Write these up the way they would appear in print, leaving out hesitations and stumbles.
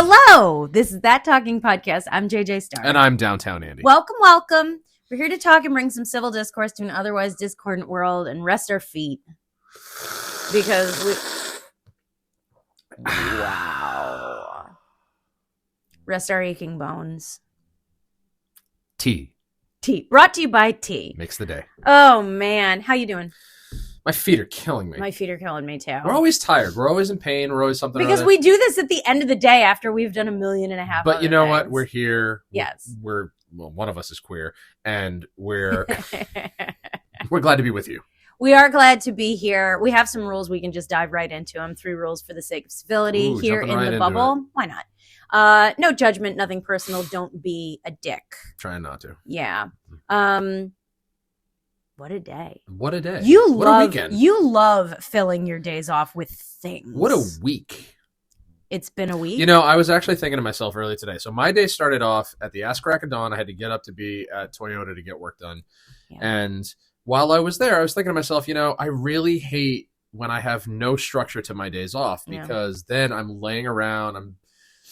Hello, this is That Talking Podcast. I'm JJ Starr. And I'm Downtown Andy. Welcome. We're here to talk and bring some civil discourse to an otherwise discordant world and rest our feet. Because we... Wow. Rest our aching bones. Tea. Brought to you by tea. Makes the day. Oh, man. How you doing? My feet are killing me. My feet are killing me, too. We're always tired. We're always in pain. We're always something. Because we do this at the end of the day after we've done 1.5 million. But you know things. what? We're here. Yes. Well, one of us is queer, and we're glad to be with you. We are glad to be here. We have some rules. We can just dive right into them. 3 rules for the sake of civility here in the bubble. Why not? No judgment, nothing personal. Don't be a dick. Trying not to. Yeah. What a day. What a day. What a weekend. You love filling your days off with things. What a week. It's been a week. You know, I was actually thinking to myself earlier today. So my day started off at the ass crack of dawn. I had to get up to be at Toyota to get work done. Yeah. And while I was there, I was thinking to myself, you know, I really hate when I have no structure to my days off because then I'm laying around. I'm,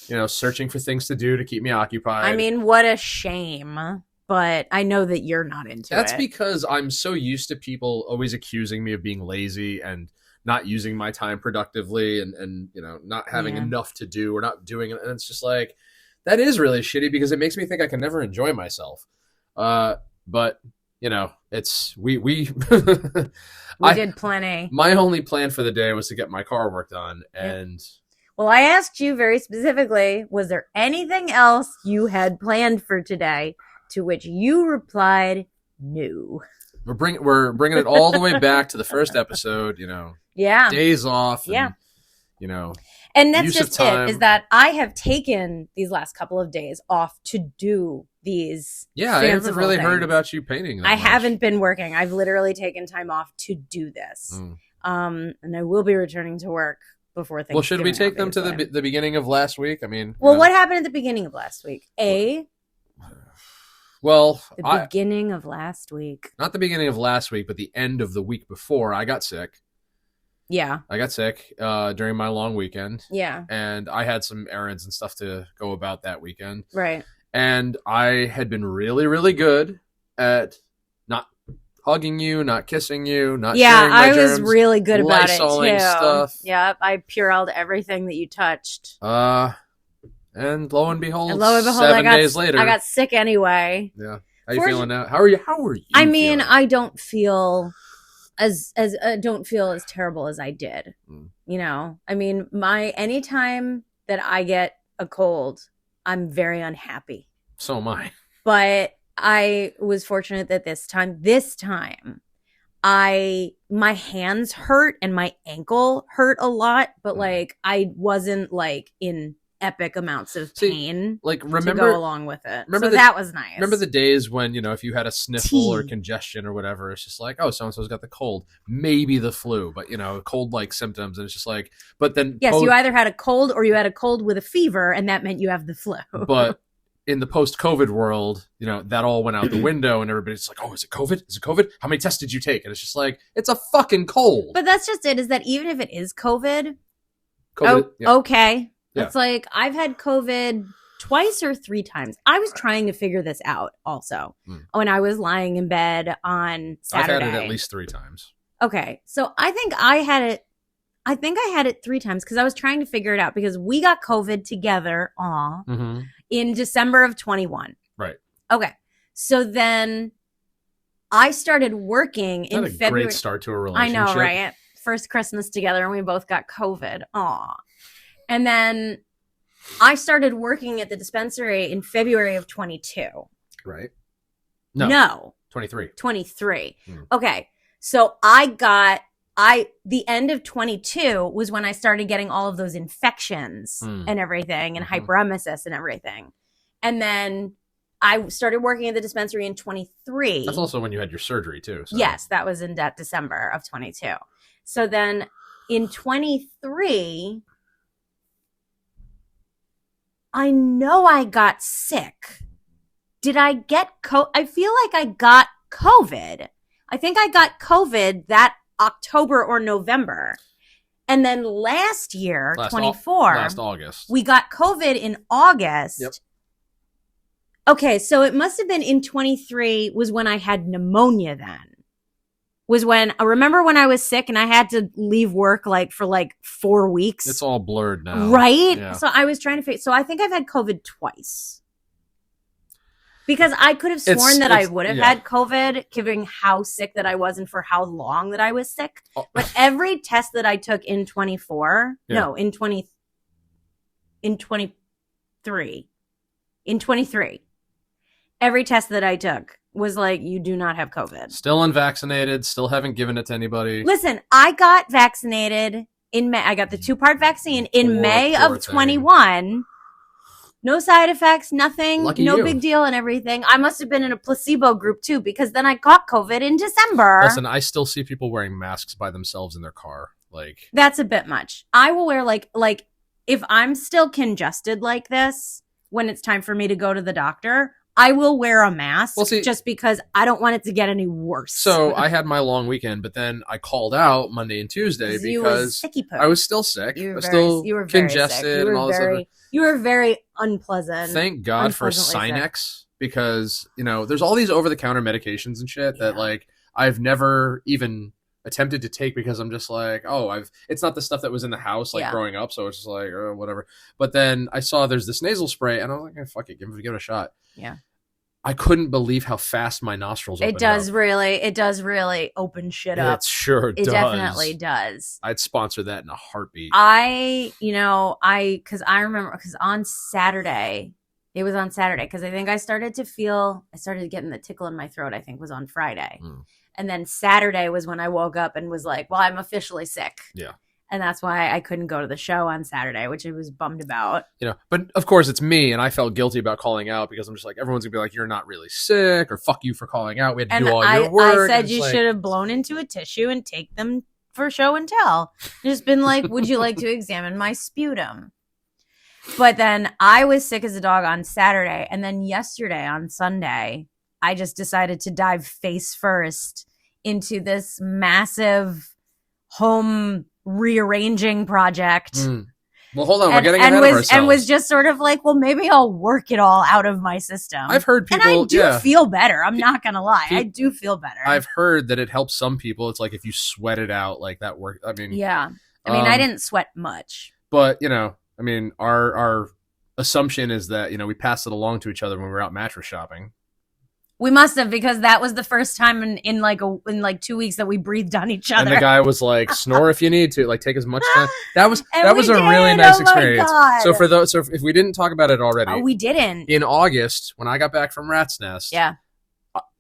you know, searching for things to do to keep me occupied. I mean, what a shame. But I know that you're not into it. That's because I'm so used to people always accusing me of being lazy and not using my time productively and you know, not having enough to do or not doing it. And it's just like, that is really shitty because it makes me think I can never enjoy myself. But, you know, it's, we did plenty. My only plan for the day was to get my car work done. And well, I asked you very specifically, was there anything else you had planned for today? To which you replied, no. We're bringing it all the way back to the first episode, you know. Yeah. Days off. And, you know. And that's just it, is that I have taken these last couple of days off to do these. Yeah, I haven't really heard about you painting. I haven't been working. I've literally taken time off to do this. And I will be returning to work before things. Well, should we take them to the beginning of last week? I mean. Well, what happened at the beginning of last week? Well, the beginning of last week. Not the beginning of last week, but the end of the week before. I got sick. Yeah. I got sick during my long weekend. Yeah. And I had some errands and stuff to go about that weekend. Right. And I had been really, really good at not hugging you, not kissing you, not sharing my germs. I was really good about it, too. Stuff. Yep. I Purelled everything that you touched. And lo and behold, 7 days later, I got sick anyway. Yeah. How you feeling now? How are you? I mean, feeling? I don't feel as terrible as I did. You know, I mean, anytime that I get a cold, I'm very unhappy. So am I. But I was fortunate that this time, my hands hurt and my ankle hurt a lot, but like I wasn't like in epic amounts of pain to go along with it. That was nice. Remember the days when, you know, if you had a sniffle or congestion or whatever, it's just like, oh, so-and-so's got the cold, maybe the flu, but, you know, cold-like symptoms. And it's just like, but then... Yes, you either had a cold or you had a cold with a fever, and that meant you have the flu. But in the post-COVID world, you know, that all went out the window and everybody's like, oh, is it COVID? Is it COVID? How many tests did you take? And it's just like, it's a fucking cold. But that's just it, is that even if it is COVID yeah. Okay. Yeah. It's like I've had COVID 2 or 3 times. I was trying to figure this out also when I was lying in bed on Saturday. I've had it at least 3 times. Okay. So I think I had it 3 times because I was trying to figure it out because we got COVID together in December of 21. Right. Okay. So then I started working in February. Great start to a relationship. I know, right? First Christmas together and we both got COVID. Aw. And then I started working at the dispensary in February of 22. Right. No. 23. 23. Okay. So the end of 22 was when I started getting all of those infections and everything and hyperemesis and everything. And then I started working at the dispensary in 23. That's also when you had your surgery too. So. Yes, that was in December of 22. So then in 23... I know I got sick. Did I get I feel like I got COVID. I think I got COVID that October or November. And then last year, 24, last August, we got COVID in August. Yep. Okay, so it must have been in 23 was when I had pneumonia then. Was when I remember when I was sick and I had to leave work for 4 weeks. It's all blurred now. Right? Yeah. So I was trying to figure. So I think I've had COVID twice. Because I could have sworn that I would have had COVID, given how sick that I was and for how long that I was sick. Oh. But every test that I took in 24, in 23, every test that I took was like, you do not have COVID. Still unvaccinated, still haven't given it to anybody. Listen, I got vaccinated in May. I got the 2-part vaccine in May of 21. No side effects, nothing, Lucky no you. big deal and everything. I must have been in a placebo group too, because then I got COVID in December. Listen, I still see people wearing masks by themselves in their car. That's a bit much. I will wear like if I'm still congested like this when it's time for me to go to the doctor, I will wear a mask just because I don't want it to get any worse. So I had my long weekend, but then I called out Monday and Tuesday because I was still sick. I was still congested and all this stuff. You were very unpleasant. Thank God for Sinex, because there's all these over-the-counter medications and shit that I've never even attempted to take because I'm just like, it's not the stuff that was in the house growing up, so it's just like, whatever. But then I saw there's this nasal spray, and I was like, fuck it, give it a shot. Yeah. I couldn't believe how fast my nostrils opened up. It does really open shit up. It sure does. It definitely does. I'd sponsor that in a heartbeat. Because I remember, because on Saturday, because I think I started getting the tickle in my throat, I think was on Friday. And then Saturday was when I woke up and was like, well, I'm officially sick. Yeah. And that's why I couldn't go to the show on Saturday, which I was bummed about. But of course it's me, and I felt guilty about calling out because I'm just like, everyone's gonna be like, you're not really sick, or fuck you for calling out. We had to do all your work. I said you should have blown into a tissue and take them for show and tell. Just been like, would you like to examine my sputum? But then I was sick as a dog on Saturday, and then yesterday on Sunday, I just decided to dive face first into this massive home rearranging project. Well, hold on, we're getting ahead of ourselves. And was just sort of like, well, maybe I'll work it all out of my system. I've heard people, and I do feel better. I'm not gonna lie, I do feel better. I've heard that it helps some people. It's like if you sweat it out, like that work. I mean, I didn't sweat much, but our assumption is that we passed it along to each other when we were out mattress shopping. We must have, because that was the first time in 2 weeks that we breathed on each other. And the guy was like, "Snore if you need to, take as much time." That was a really nice experience. So if we didn't talk about it already, we didn't. In August, when I got back from Rat's Nest,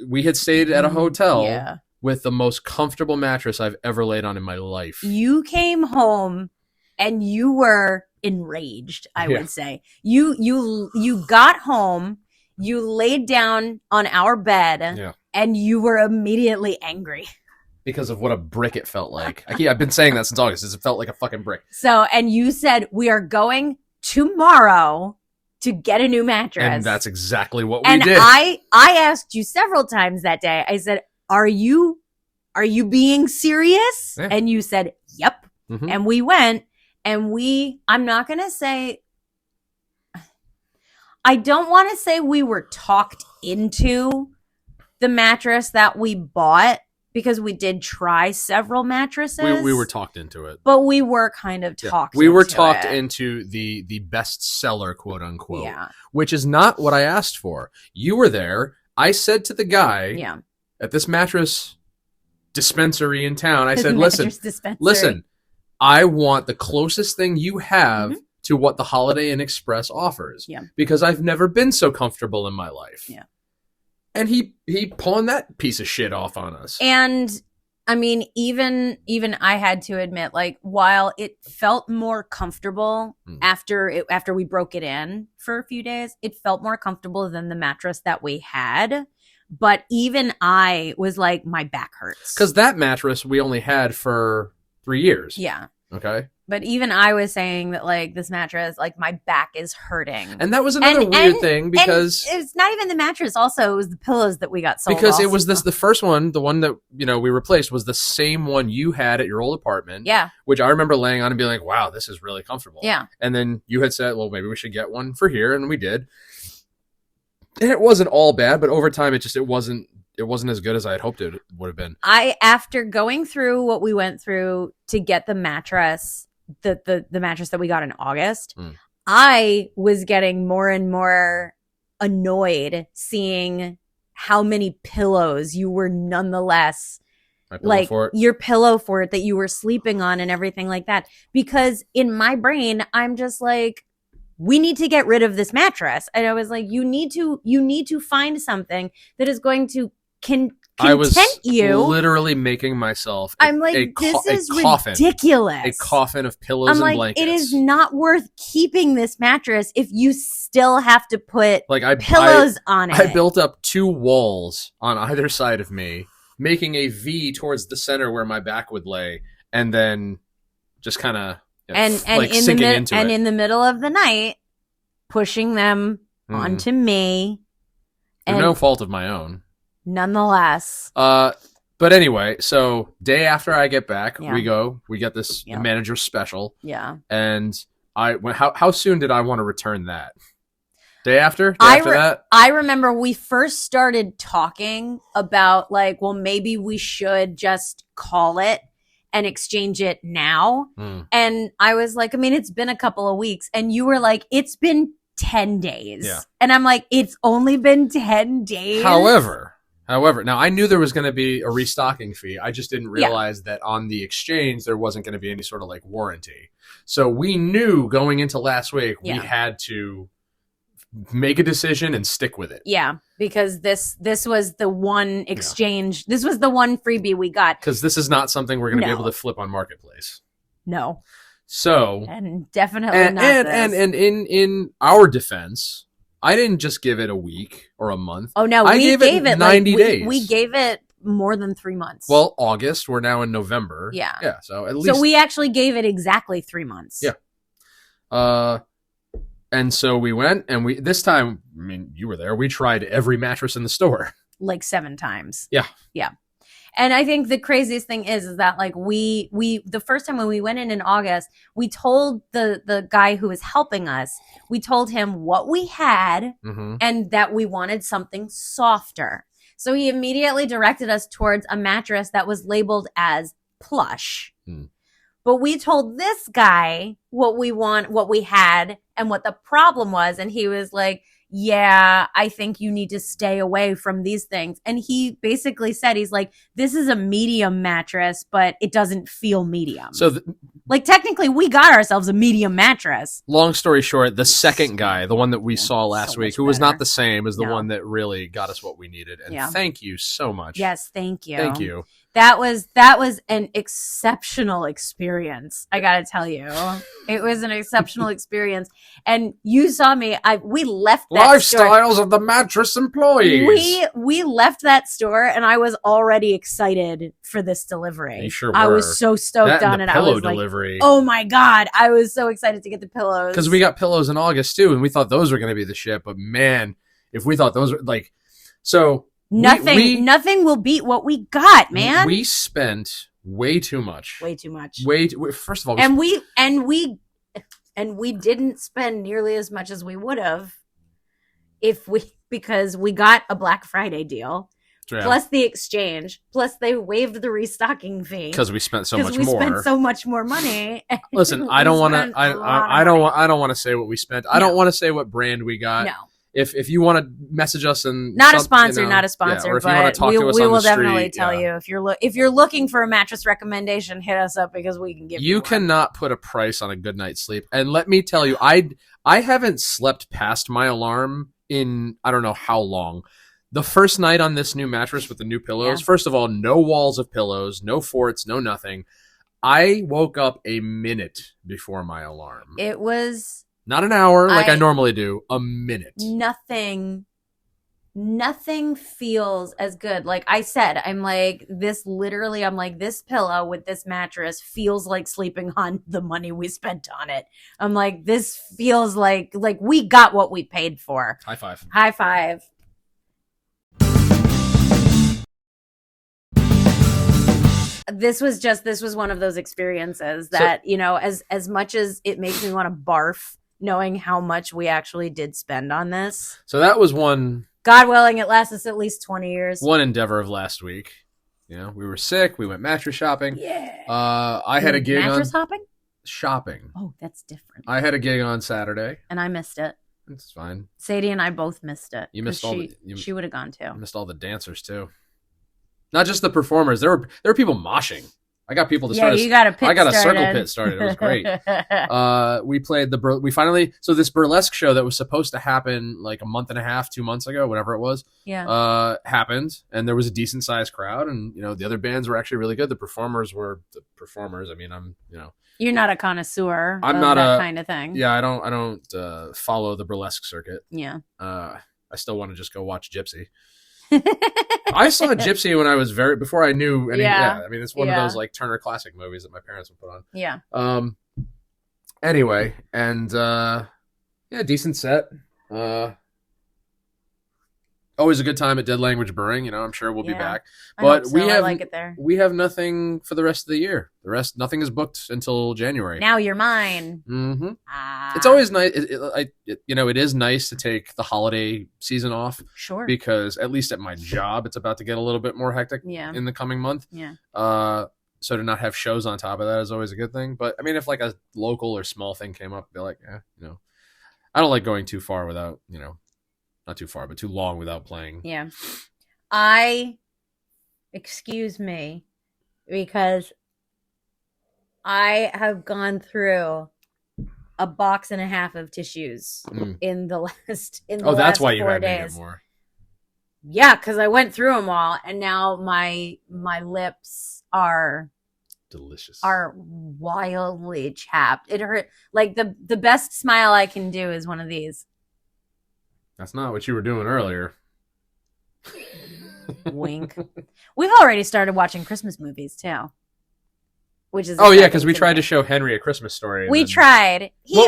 we had stayed at a hotel with the most comfortable mattress I've ever laid on in my life. You came home and you were enraged. I would say you got home. You laid down on our bed, and you were immediately angry. Because of what a brick it felt like. I've been saying that since August. It felt like a fucking brick. So, and you said, we are going tomorrow to get a new mattress. And that's exactly what we did. And I asked you several times that day, I said, are you being serious? Yeah. And you said, yep. Mm-hmm. And we went, and I'm not going to say... I don't want to say we were talked into the mattress that we bought, because we did try several mattresses. We were talked into it. But we were kind of talked into it. We were talked into the best seller, quote unquote, which is not what I asked for. You were there. I said to the guy at this mattress dispensary in town, I said, listen, I want the closest thing you have to what the Holiday Inn Express offers. Yeah. Because I've never been so comfortable in my life. Yeah. And he pawned that piece of shit off on us. And I mean, even I had to admit, while it felt more comfortable after we broke it in for a few days, it felt more comfortable than the mattress that we had. But even I was like, my back hurts. Because that mattress we only had for 3 years. Yeah. Okay. But even I was saying that, like, this mattress, like, my back is hurting. And that was another weird thing because it's not even the mattress. Also, it was the pillows that we got sold. Because also. it was the first one, the one that, you know, we replaced was the same one you had at your old apartment. Yeah. Which I remember laying on and being like, wow, this is really comfortable. Yeah. And then you had said, well, maybe we should get one for here. And we did. And it wasn't all bad, but over time, it wasn't as good as I had hoped it would have been. After going through what we went through to get the mattress, the mattress that we got in August, I was getting more and more annoyed seeing how many pillows you were nonetheless, like your pillow fort that you were sleeping on and everything like that. Because in my brain, I'm just like, we need to get rid of this mattress. And I was like, you need to find something that is going to content you. Literally making myself I'm like, this is ridiculous. A coffin of pillows and blankets. It is not worth keeping this mattress if you still have to put pillows on it. I built up 2 walls on either side of me, making a V towards the center where my back would lay, and then just kind of sinking into it. In the middle of the night, pushing them onto me. Through no fault of my own. Nonetheless. But anyway, so day after I get back, we get this manager special. Yeah. And how soon did I want to return that? Day after that? I remember we first started talking about, like, well, maybe we should just call it and exchange it now. And I was like, I mean, it's been a couple of weeks. And you were like, it's been 10 days. Yeah. And I'm like, it's only been 10 days. However, now I knew there was going to be a restocking fee. I just didn't realize that on the exchange, there wasn't going to be any sort of like warranty. So we knew going into last week, we had to make a decision and stick with it. Yeah, because this was the one exchange. This was the one freebie we got. Because this is not something we're going to be able to flip on Marketplace. No. So. And definitely not this. And in our defense, I didn't just give it a week or a month. Oh, no. I gave it 90 days. We gave it more than 3 months. Well, August. We're now in November. Yeah. Yeah. So at least. So we actually gave it exactly 3 months. Yeah. And so we went, and this time, I mean, you were there. We tried every mattress in the store. Like 7 times. Yeah. Yeah. And I think the craziest thing is that, like, we the first time when we went in August, we told the guy who was helping us, we told him what we had and that we wanted something softer. So he immediately directed us towards a mattress that was labeled as plush. But we told this guy what we had and what the problem was. And he was like, yeah, I think you need to stay away from these things. And he basically said, he's like, this is a medium mattress, but it doesn't feel medium. So like, technically we got ourselves a medium mattress. Long story short, the second guy, the one that we saw last week, who was not the same as the one that really got us what we needed. And thank you so much. Yes, thank you. Thank you. That was an exceptional experience. I gotta tell you, it was an exceptional experience. And you saw me. We left that lifestyles of the mattress employees. We left that store, and I was already excited for this delivery. You sure were. I was so stoked on it. I was delivery. Like, oh my god! I was so excited to get the pillows because we got pillows in August too, and we thought those were going to be the shit. But man, if we thought those were like so. Nothing will beat what we got, man. We spent way too much. First of all, we didn't spend nearly as much as we would have because we got a Black Friday deal. Yeah. Plus the exchange, plus they waived the restocking fee because we spent so much more. We spent so much more money. Listen, I don't want to. I don't want to say what we spent. I don't want to say what brand we got. No. If you want to message us and not a sponsor, or if you want to talk to us we on will the street, definitely tell you if you're looking for a mattress recommendation, hit us up because we can give you. You cannot put a price on a good night's sleep, and let me tell you, I haven't slept past my alarm in I don't know how long. The first night on this new mattress with the new pillows, first of all, no walls of pillows, no forts, no nothing. I woke up a minute before my alarm. It was. Not an hour like I normally do, a minute. Nothing nothing feels as good. Like I said, I'm like, this literally, I'm like, this pillow with this mattress feels like sleeping on the money we spent on it. I'm like, this feels like we got what we paid for. High five. High five. This was one of those experiences that, as much as it makes me want to barf knowing how much we actually did spend on this. So that was one. God willing, it lasts us at least 20 years. One endeavor of last week. We were sick. We went mattress shopping. Yeah. I had a gig mattress hopping? Shopping. Oh, that's different. I had a gig on Saturday. And I missed it. It's fine. Sadie and I both missed it. You missed she would have gone too. You missed all the dancers too. Not just the performers. There were people moshing. I got people to start. You got a pit. I got started. A circle pit started. It was great. We played we finally. So this burlesque show that was supposed to happen like a month and a half, 2 months ago, whatever it was. Yeah. Happened, and there was a decent sized crowd, and the other bands were actually really good. The performers were the performers. I mean, You're not a connoisseur. I'm of not that kind of thing. Yeah, I don't follow the burlesque circuit. Yeah. I still want to just go watch Gypsy. I saw Gypsy when I was before I knew any. Yeah. I mean, it's one of those like Turner Classic movies that my parents would put on. Yeah. Anyway, and decent set. Always a good time at Dead Language Brewing. I'm sure we'll be back. But I like it there. We have nothing for the rest of the year. Nothing is booked until January. Now you're mine. Mm-hmm. It's always nice. It is nice to take the holiday season off. Sure. Because at least at my job, it's about to get a little bit more hectic in the coming month. Yeah. So to not have shows on top of that is always a good thing. But I mean, if like a local or small thing came up, I'd be like, I don't like going too far without, not too far, but too long without playing. Yeah. Excuse me, because I have gone through a box and a half of tissues in the last that's why you 4 had days. to get more. Yeah, because I went through them all, and now my lips are delicious, are wildly chapped. It hurt. Like the best smile I can do is one of these. That's not what you were doing earlier. Wink. We've already started watching Christmas movies too, which is because we tried to show Henry A Christmas Story. We tried. He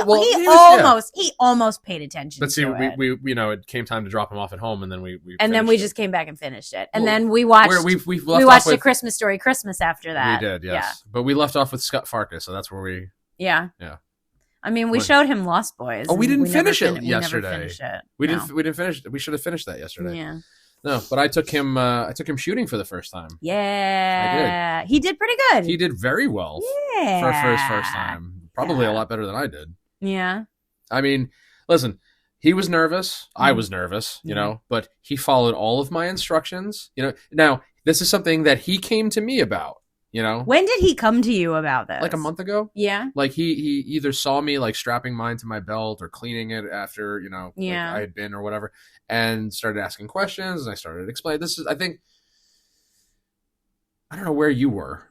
almost paid attention. But see, to it. we it came time to drop him off at home, and then we just came back and finished it, and then we watched we watched A Christmas Story Christmas after that. We did, yes, but we left off with Scott Farkas, so that's where we. Yeah. I mean, we showed him Lost Boys. Oh, we didn't finish it yesterday. We didn't finish it. We should have finished that yesterday. Yeah. No, but I took him shooting for the first time. Yeah. I did. He did pretty good. He did very well. Yeah. For first time. Probably a lot better than I did. Yeah. I mean, listen, he was nervous. I was nervous, but he followed all of my instructions. Now, this is something that he came to me about. When did he come to you about this? Like a month ago. Yeah. Like he either saw me like strapping mine to my belt or cleaning it after like I had been or whatever, and started asking questions, and I started explaining. This is, I think, I don't know where you were.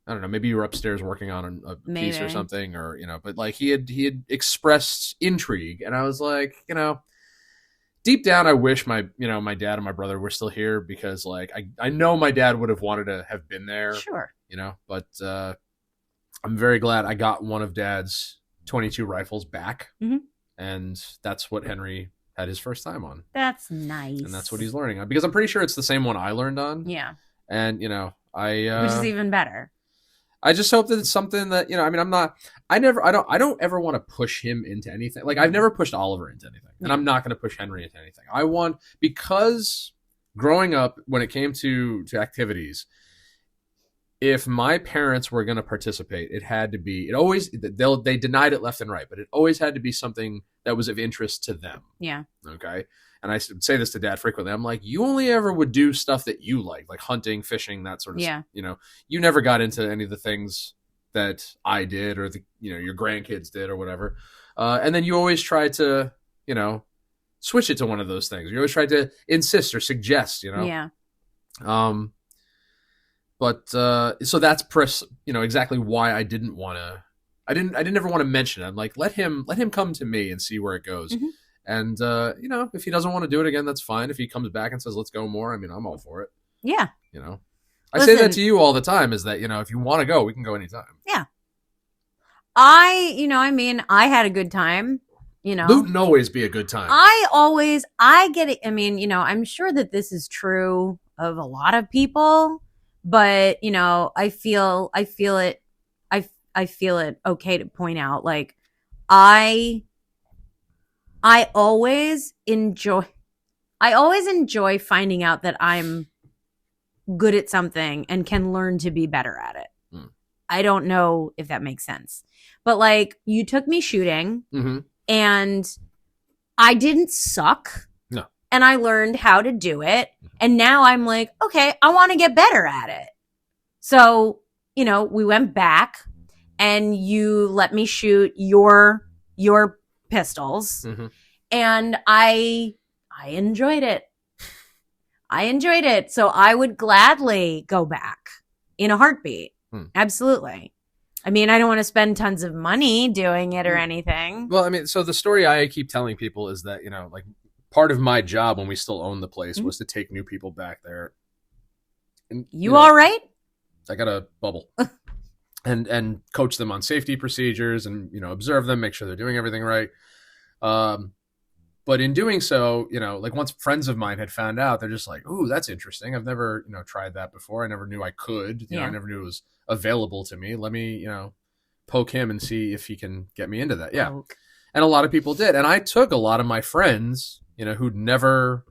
I don't know. Maybe you were upstairs working on a piece or something, or But like he had expressed intrigue, and I was like, deep down, I wish my dad and my brother were still here, because like I know my dad would have wanted to have been there. Sure. But I'm very glad I got one of Dad's 22 rifles back, and that's what Henry had his first time on. That's nice. And that's what he's learning on, because I'm pretty sure it's the same one I learned on. Yeah. And which is even better. I just hope that it's something that I mean, I don't ever want to push him into anything. Like I've never pushed Oliver into anything, and I'm not going to push Henry into anything. Because growing up, when it came to activities, if my parents were going to participate, it had to be. They denied it left and right, but it always had to be something that was of interest to them. Yeah. Okay. And I say this to Dad frequently. I'm like, you only ever would do stuff that you like hunting, fishing, that sort of stuff. You never got into any of the things that I did, or your grandkids did, or whatever. And then you always try to, switch it to one of those things. You always try to insist or suggest, Yeah. But so that's exactly why I didn't ever want to mention it. I'm like, let him come to me and see where it goes. And, if he doesn't want to do it again, that's fine. If he comes back and says, let's go more, I mean, I'm all for it. Yeah. I say that to you all the time is that, if you want to go, we can go anytime. Yeah. I had a good time, Loot can always be a good time. I get it. I mean, I'm sure that this is true of a lot of people, but, I feel it. I feel it okay to point out, like, I always enjoy finding out that I'm good at something and can learn to be better at it. I don't know if that makes sense, but like, you took me shooting and I didn't suck. No. And I learned how to do it. And now I'm like, okay, I want to get better at it. So, we went back and you let me shoot your pistols and I enjoyed it. So I would gladly go back in a heartbeat. Absolutely. I mean, I don't want to spend tons of money doing it or anything. Well, I mean, so the story I keep telling people is that, like, part of my job when we still owned the place was to take new people back there. And, you all right? I got a bubble. and coach them on safety procedures and, observe them, make sure they're doing everything right. But in doing so, like, once friends of mine had found out, they're just like, ooh, that's interesting. I've never, tried that before. I never knew I could. I never knew it was available to me. Let me, poke him and see if he can get me into that. Yeah. Poke. And a lot of people did. And I took a lot of my friends, who'd never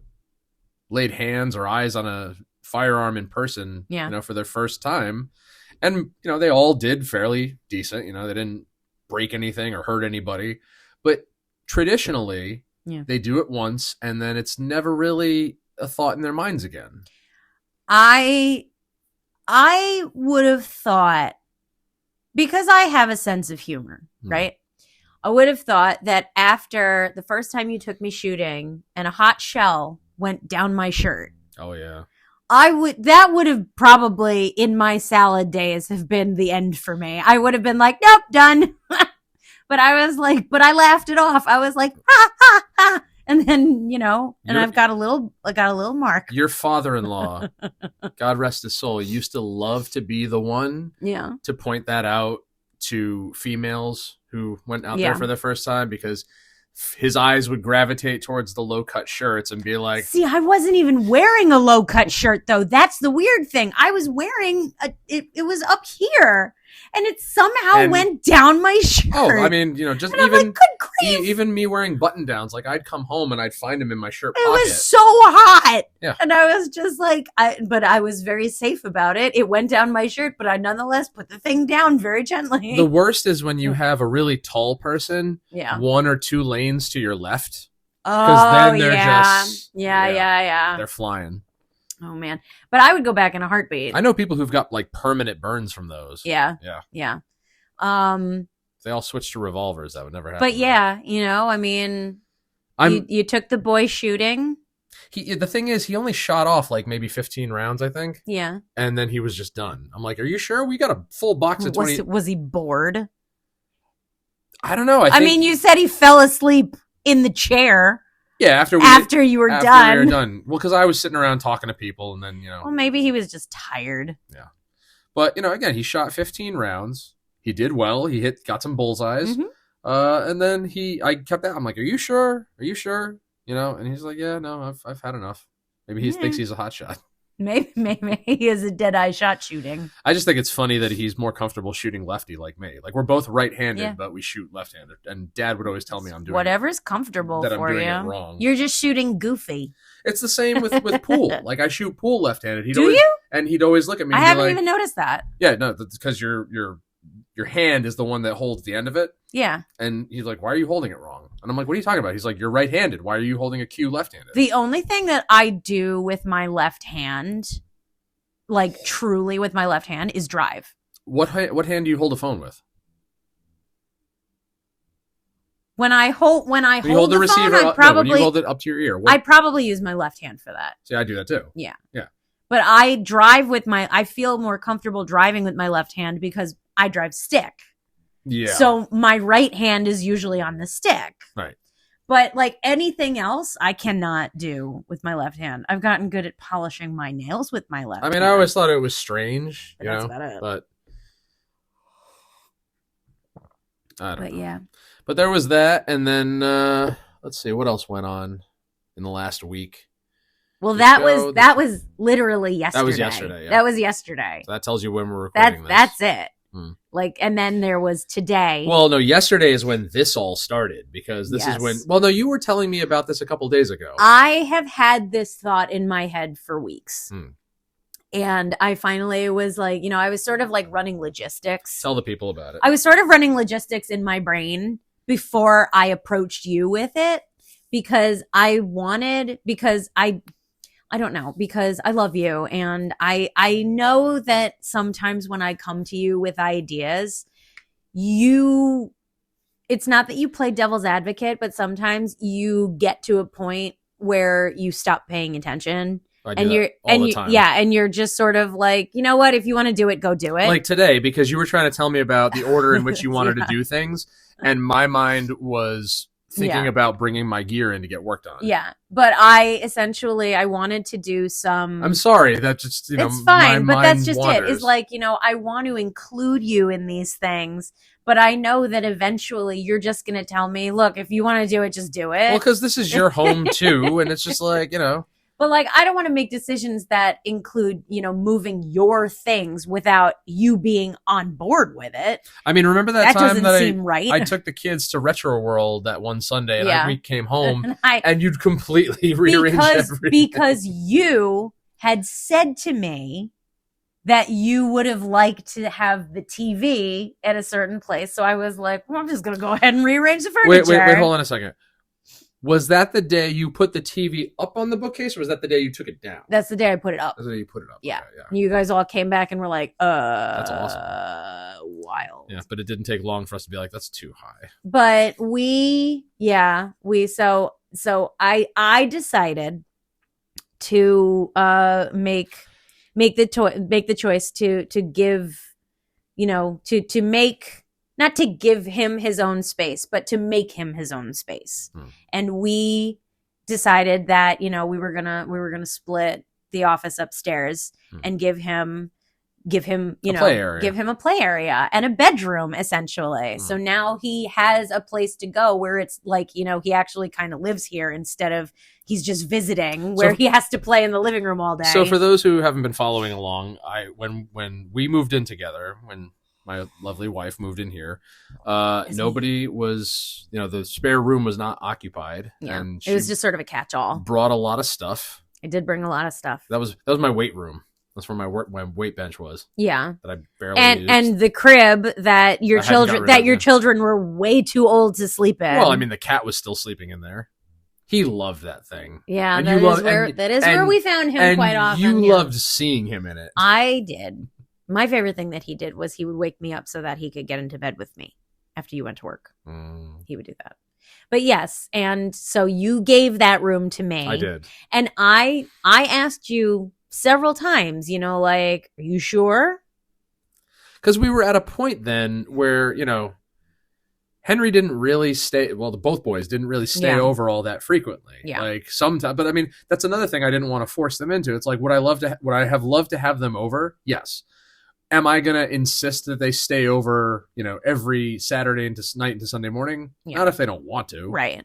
laid hands or eyes on a firearm in person, for their first time. And, they all did fairly decent. They didn't break anything or hurt anybody. But traditionally, they do it once, and then it's never really a thought in their minds again. I would have thought, because I have a sense of humor, right? I would have thought that after the first time you took me shooting and a hot shell went down my shirt. Oh, yeah. That would have probably, in my salad days, have been the end for me. I would have been like, nope, done. But I was like, but I laughed it off. I was like, ha, ha, ha. And then, and I got a little mark. Your father-in-law, God rest his soul, used to love to be the one to point that out to females who went out there for the first time, because his eyes would gravitate towards the low-cut shirts and be like... See, I wasn't even wearing a low-cut shirt, though. That's the weird thing. I was wearing... It was up here, and it somehow went down my shirt. Oh, I mean, just and even... Like, good grief. Even me wearing button-downs, like, I'd come home and I'd find him in my shirt pocket. It was so hot. Yeah. And I was just like... But I was very safe about it. It went down my shirt, but I nonetheless put the thing down very gently. The worst is when you have a really tall person, 1 or 2 lanes to your left. Oh, then they're just, yeah. They're flying. Oh, man. But I would go back in a heartbeat. I know people who've got, like, permanent burns from those. Yeah. They all switched to revolvers. That would never happen. But yeah, I mean, you took the boy shooting. The thing is, he only shot off like maybe 15 rounds, I think. Yeah. And then he was just done. I'm like, are you sure? We got a full box of 20. Was he bored? I don't know. I mean, you said he fell asleep in the chair. Yeah, after you were done. We were done. Well, because I was sitting around talking to people, and then Well, maybe he was just tired. Yeah, but again, he shot 15 rounds. He did well. He got some bullseyes, and then I kept that. I'm like, "Are you sure? Are you sure?" And he's like, "Yeah, no, I've had enough." Maybe he thinks he's a hot shot. Maybe he is a dead-eye shot shooting. I just think it's funny that he's more comfortable shooting lefty like me. Like, we're both right-handed, but we shoot left-handed. And Dad would always tell me I'm doing whatever's comfortable that for I'm doing you. it wrong. You're just shooting goofy. It's the same with pool. Like, I shoot pool left-handed. Do you? And he'd always look at me. I haven't even noticed that. Yeah, no, that's because your hand is the one that holds the end of it. Yeah. And he's like, why are you holding it wrong? And I'm like, what are you talking about? He's like, you're right-handed. Why are you holding a cue left-handed? The only thing that I do with my left hand, like truly with my left hand, is drive. What hand do you hold a phone with? When I hold the receiver, phone, when you hold it up to your ear. I probably use my left hand for that. See, I do that too. Yeah. Yeah. But I drive I feel more comfortable driving with my left hand because I drive stick. Yeah. So my right hand is usually on the stick. Right. But like anything else, I cannot do with my left hand. I've gotten good at polishing my nails with my left hand. I always thought it was strange, But that's about it. But I don't know. Yeah. But there was that, and then let's see what else went on in the last week. Well, that was literally yesterday. That was yesterday. Yeah. That was yesterday. So that tells you when we're recording this. That's it. Like, and then there was today. Well, no, yesterday is when this all started, because this is when. Well, no, you were telling me about this a couple days ago. I have had this thought in my head for weeks. And I finally was like, I was sort of like running logistics. Tell the people about it. I was sort of running logistics in my brain before I approached you with it, because I don't know, because I love you. And I know that sometimes when I come to you with ideas, it's not that you play devil's advocate, but sometimes you get to a point where you stop paying attention. And you're just sort of like, you know what, if you want to do it, go do it. Like today, because you were trying to tell me about the order in which you wanted to do things. And my mind was thinking about bringing my gear in to get work done. Yeah. But I wanted to do some. I'm sorry. That's just, it's fine, but that's just wanders. It. Is like, I want to include you in these things, but I know that eventually you're just going to tell me, look, if you want to do it, just do it. Well, because this is your home too. And it's just like, But like, I don't want to make decisions that include, moving your things without you being on board with it. I mean, remember that time that right. I took the kids to Retro World that one Sunday, and we came home and you'd completely rearranged everything. Because you had said to me that you would have liked to have the TV at a certain place. So I was like, well, I'm just going to go ahead and rearrange the furniture. Wait, hold on a second. Was that the day you put the TV up on the bookcase, or was that the day you took it down? That's the day I put it up. That's the day you put it up. Yeah. Okay, yeah. You guys all came back and were like, that's awesome. Wild. Yeah, but it didn't take long for us to be like, that's too high. But so I decided to make the choice to give, to make, not to give him his own space, but to make him his own space. And we decided that, we were gonna split the office upstairs and give him, give him a play area and a bedroom, essentially. So now he has a place to go where it's like, he actually kind of lives here instead of he's just visiting where he has to play in the living room all day. So for those who haven't been following along, when we moved in together, when my lovely wife moved in here, nobody was, the spare room was not occupied. Yeah. And it was just sort of a catch-all. Brought a lot of stuff. I did bring a lot of stuff. That was my weight room. That's where my weight bench was. Yeah. That I barely used. And the crib that your children were way too old to sleep in. Well, I mean, the cat was still sleeping in there. He loved that thing. Yeah, and that is where we found him quite often. You loved seeing him in it. I did. My favorite thing that he did was he would wake me up so that he could get into bed with me after you went to work. He would do that. But yes, and so you gave that room to me. I did. And I asked you several times, are you sure? Because we were at a point then where, Henry didn't really stay. Well, both boys didn't really stay over all that frequently. Yeah. Like sometimes, but I mean, that's another thing I didn't want to force them into. It's like, would I have loved to have them over? Yes. Am I going to insist that they stay over, every Saturday night into Sunday morning? Yeah. Not if they don't want to. Right.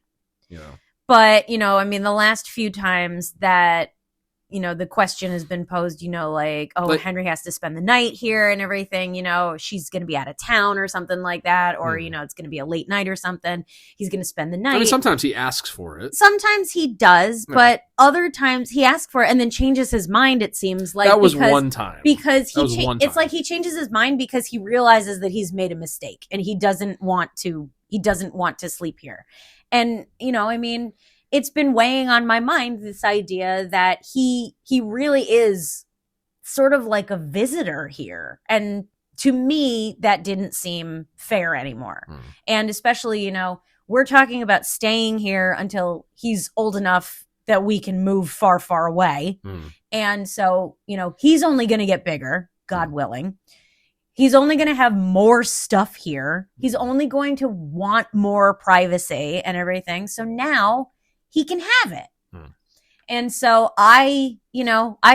But, I mean, the last few times that, the question has been posed, Henry has to spend the night here and everything, she's going to be out of town or something like that. Or, it's going to be a late night or something. He's going to spend the night. I mean, sometimes he asks for it. Sometimes he does, but other times he asks for it and then changes his mind, it seems like. That was one time. Because it's like he changes his mind because he realizes that he's made a mistake and he doesn't want to sleep here. And, I mean, it's been weighing on my mind, this idea that he really is sort of like a visitor here. And to me, that didn't seem fair anymore. And especially, we're talking about staying here until he's old enough that we can move far, far away. And so, he's only going to get bigger, God willing. He's only going to have more stuff here. He's only going to want more privacy and everything. So now he can have it. And so I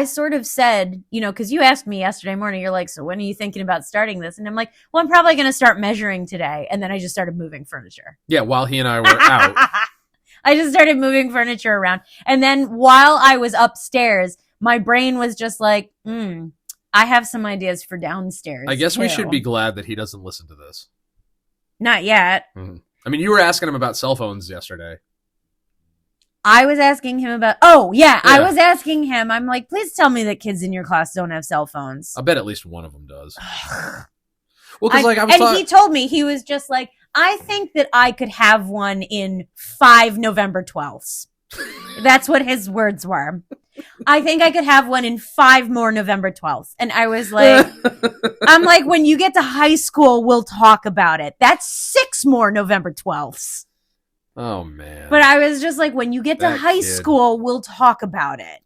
sort of said, because you asked me yesterday morning, you're like, so when are you thinking about starting this? And I'm like, well, I'm probably going to start measuring today. And then I just started moving furniture. Yeah, while he and I were out. I just started moving furniture around. And then while I was upstairs, my brain was just like, I have some ideas for downstairs. I guess we should be glad that he doesn't listen to this. Not yet. I mean, you were asking him about cell phones yesterday. I was asking him about, I was asking him, I'm like, please tell me that kids in your class don't have cell phones. I bet at least one of them does. Well, because he told me, he was just like, I think that I could have one in 5 November 12ths. That's what his words were. I think I could have one in 5 more November 12ths. And I was like, I'm like, when you get to high school, we'll talk about it. That's 6 more November 12ths. Oh, man. But I was just like, when you get to high school, we'll talk about it.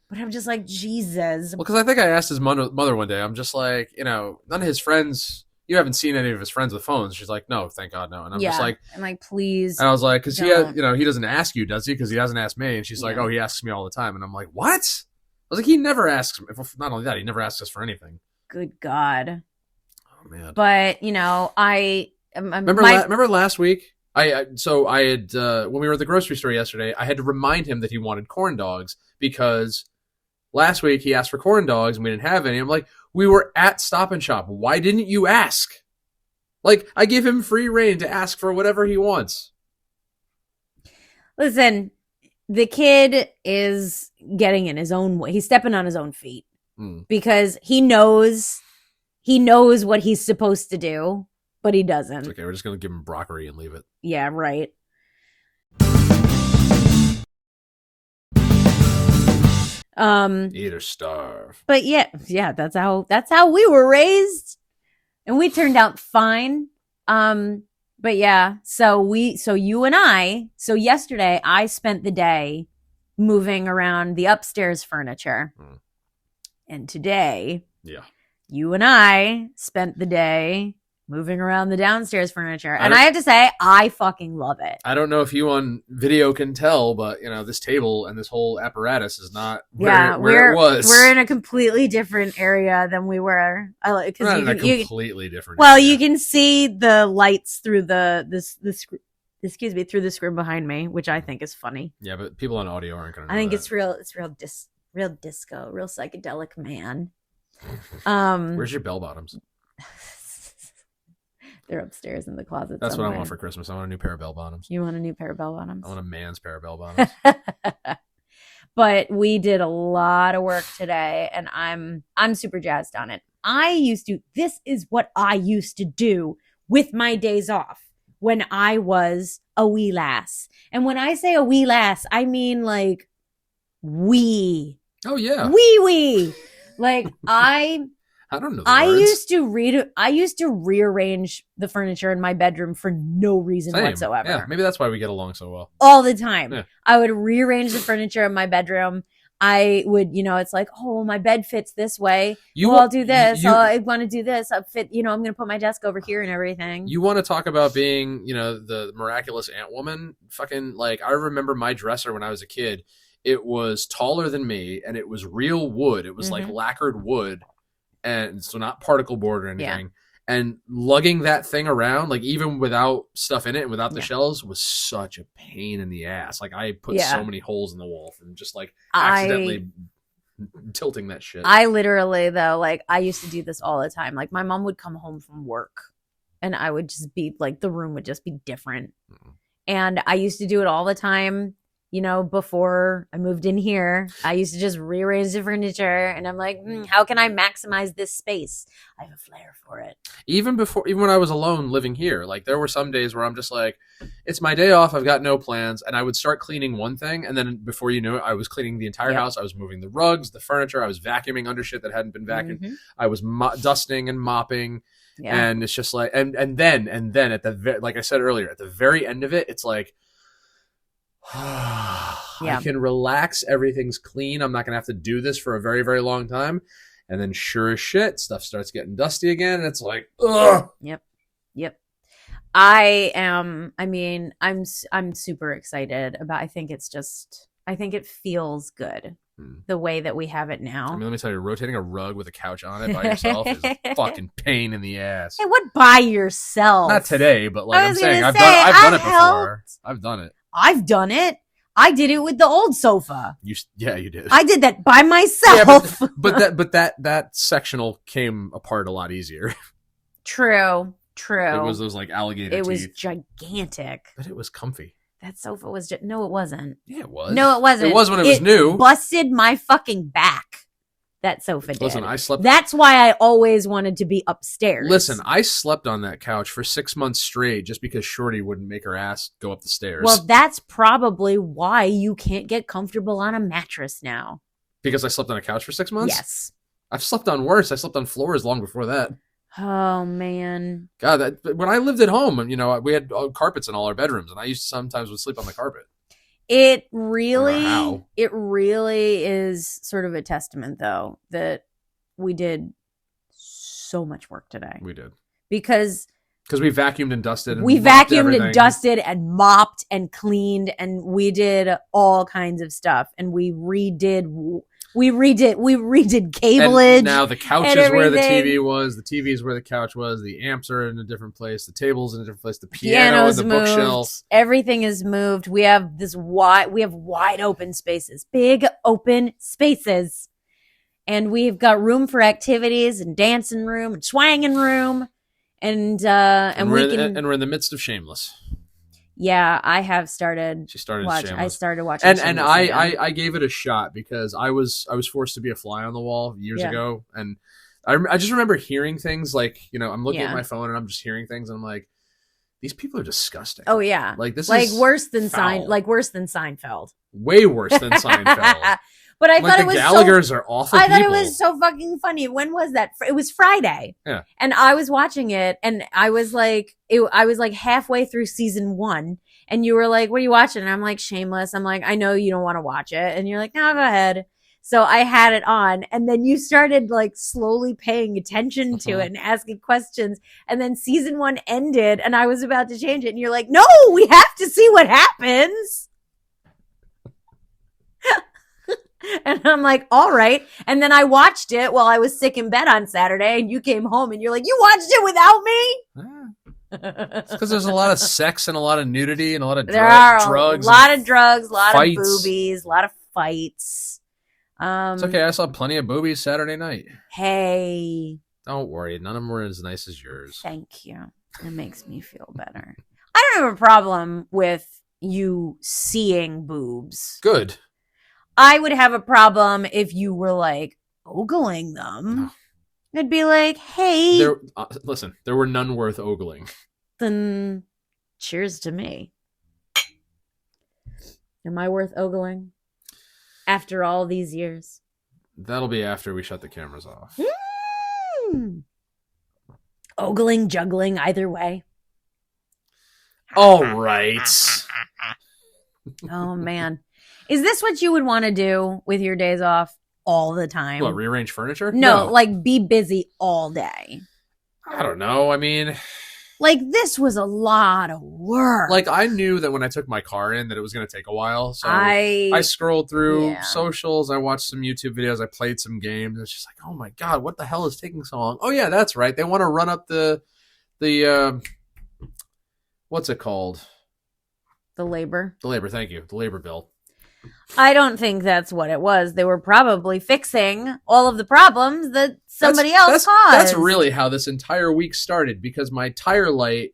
But I'm just like, Jesus. Well, because I think I asked his mother one day, I'm just like, none of his friends, you haven't seen any of his friends with phones. She's like, no, thank God, no. And I'm just like. I'm like, please. And I was like, because he doesn't ask you, does he? Because he doesn't ask me. And she's like, oh, he asks me all the time. And I'm like, what? I was like, he never asks. Not only that, he never asks us for anything. Good God. Oh, man. But, remember last week? I had when we were at the grocery store yesterday, I had to remind him that he wanted corn dogs because last week he asked for corn dogs and we didn't have any. I'm like, we were at Stop and Shop. Why didn't you ask? Like, I give him free reign to ask for whatever he wants. Listen, the kid is getting in his own way. He's stepping on his own feet because he knows what he's supposed to do. But he doesn't. It's okay. We're just going to give him broccoli and leave it. Yeah, right. Eat or starve. But yeah, that's how we were raised. And we turned out fine. But yeah, so yesterday I spent the day moving around the upstairs furniture. And today, you and I spent the day moving around the downstairs furniture. And I have to say, I fucking love it. I don't know if you on video can tell, but, this table and this whole apparatus is not where it was. We're in a completely different area than we were. Not in a completely different area. Well, you can see the lights through through the screen behind me, which I think is funny. Yeah, but people on audio aren't going to know I think that. it's real disco, real psychedelic, man. Where's your bell bottoms? They're upstairs in the closet. That's somewhere. what I want for Christmas. I want a new pair of bell bottoms. You want a new pair of bell bottoms? I want a man's pair of bell bottoms. But we did a lot of work today, and I'm super jazzed on it. This is what I used to do with my days off when I was a wee lass. And when I say a wee lass, I mean like wee. Oh yeah. Wee. Like I don't know. I used to rearrange the furniture in my bedroom for no reason whatsoever. Yeah, maybe that's why we get along so well. All the time. Yeah. I would rearrange the furniture in my bedroom. I would, it's like, oh, my bed fits this way. I'll do this. I want to do this. I'm going to put my desk over here and everything. You want to talk about being, the miraculous ant woman? Fucking, like, I remember my dresser when I was a kid. It was taller than me, and it was real wood. It was like lacquered wood. And so not particle board or anything. Yeah. And lugging that thing around, like even without stuff in it and without the shells, was such a pain in the ass. Like I put so many holes in the wall from just like accidentally tilting that shit. I literally though, like I used to do this all the time. Like my mom would come home from work and I would just be like, the room would just be different. And I used to do it all the time. Before I moved in here, I used to just rearrange the furniture and I'm like, how can I maximize this space? I have a flair for it. Even when I was alone living here, like there were some days where I'm just like, it's my day off. I've got no plans. And I would start cleaning one thing. And then before you knew it, I was cleaning the entire house. I was moving the rugs, the furniture. I was vacuuming under shit that hadn't been vacuumed. I was dusting and mopping. Yeah. And it's just like, and then at like I said earlier, at the very end of it, it's like, I can relax. Everything's clean. I'm not going to have to do this for a very, very long time. And then sure as shit, stuff starts getting dusty again, and it's like, ugh. Yep. I'm super excited about, I think it feels good the way that we have it now. I mean, let me tell you, rotating a rug with a couch on it by yourself is a fucking pain in the ass. Hey, what by yourself? Not today, but like I'm saying, I've done it before. I've done it. I've done it. I did it with the old sofa. You did. I did that by myself. Yeah, but that sectional came apart a lot easier. True. It was those like alligator teeth. It was gigantic. But it was comfy. That sofa was just... No, it wasn't. Yeah, it was. No, it wasn't. It was when it was new. Busted my fucking back. That sofa did. Listen, I slept... That's why I always wanted to be upstairs. Listen, I slept on that couch for 6 months straight just because Shorty wouldn't make her ass go up the stairs. Well, that's probably why you can't get comfortable on a mattress now. Because I slept on a couch for 6 months? Yes. I've slept on worse. I slept on floors long before that. Oh, man. God, when I lived at home, we had carpets in all our bedrooms, and I used to sometimes would sleep on the carpet. It really is sort of a testament, though, that we did so much work today. We did. Because we vacuumed and dusted. We vacuumed and dusted and mopped and cleaned, and we did all kinds of stuff, and we redid cableage. And now the couch is where the TV was. The TV is where the couch was. The amps are in a different place. The table's in a different place. The piano and the bookshelf. Everything is moved. We have wide open spaces, big open spaces, and we've got room for activities and dancing room and swanging room, and we're in the midst of Shameless. Yeah, I have started. She started Shameless. I started watching and Shameless I gave it a shot because I was forced to be a fly on the wall years ago, and I just remember hearing things like, I'm looking at my phone and I'm just hearing things and I'm like, these people are disgusting. Oh yeah, like this like is worse than worse than Seinfeld. Way worse than Seinfeld. But I thought it was Gallaghers are awful. I thought it was so fucking funny. When was that? It was Friday. Yeah. And I was watching it, and I was like halfway through season 1, and you were like, "What are you watching?" And I'm like, "Shameless." I'm like, "I know you don't want to watch it," and you're like, "No, go ahead." So I had it on, and then you started like slowly paying attention to it and asking questions, and then season 1 ended, and I was about to change it, and you're like, "No, we have to see what happens." And I'm like, all right. And then I watched it while I was sick in bed on Saturday, and you came home and you're like, you watched it without me? It's because there's a lot of sex and a lot of nudity and a lot of drugs. A lot of drugs, a lot fights. Of boobies, a lot of fights. It's okay. I saw plenty of boobies Saturday night. Hey. Don't worry. None of them were as nice as yours. Thank you. It makes me feel better. I don't have a problem with you seeing boobs. Good. I would have a problem if you were like ogling them. No. I'd be like, hey. Listen, there were none worth ogling. Then cheers to me. Am I worth ogling? After all these years? That'll be after we shut the cameras off. Ogling, juggling, either way. All right. Oh, man. Is this what you would want to do with your days off all the time? What, rearrange furniture? No, like be busy all day. I don't know. I mean... Like, this was a lot of work. Like, I knew that when I took my car in that it was going to take a while. So I scrolled through socials. I watched some YouTube videos. I played some games. It's just like, oh my God, what the hell is taking so long? Oh, yeah, that's right. They want to run up the what's it called? The labor. The labor, thank you. The labor bill. I don't think that's what it was. They were probably fixing all of the problems that somebody else caused. That's really how this entire week started, because my tire light,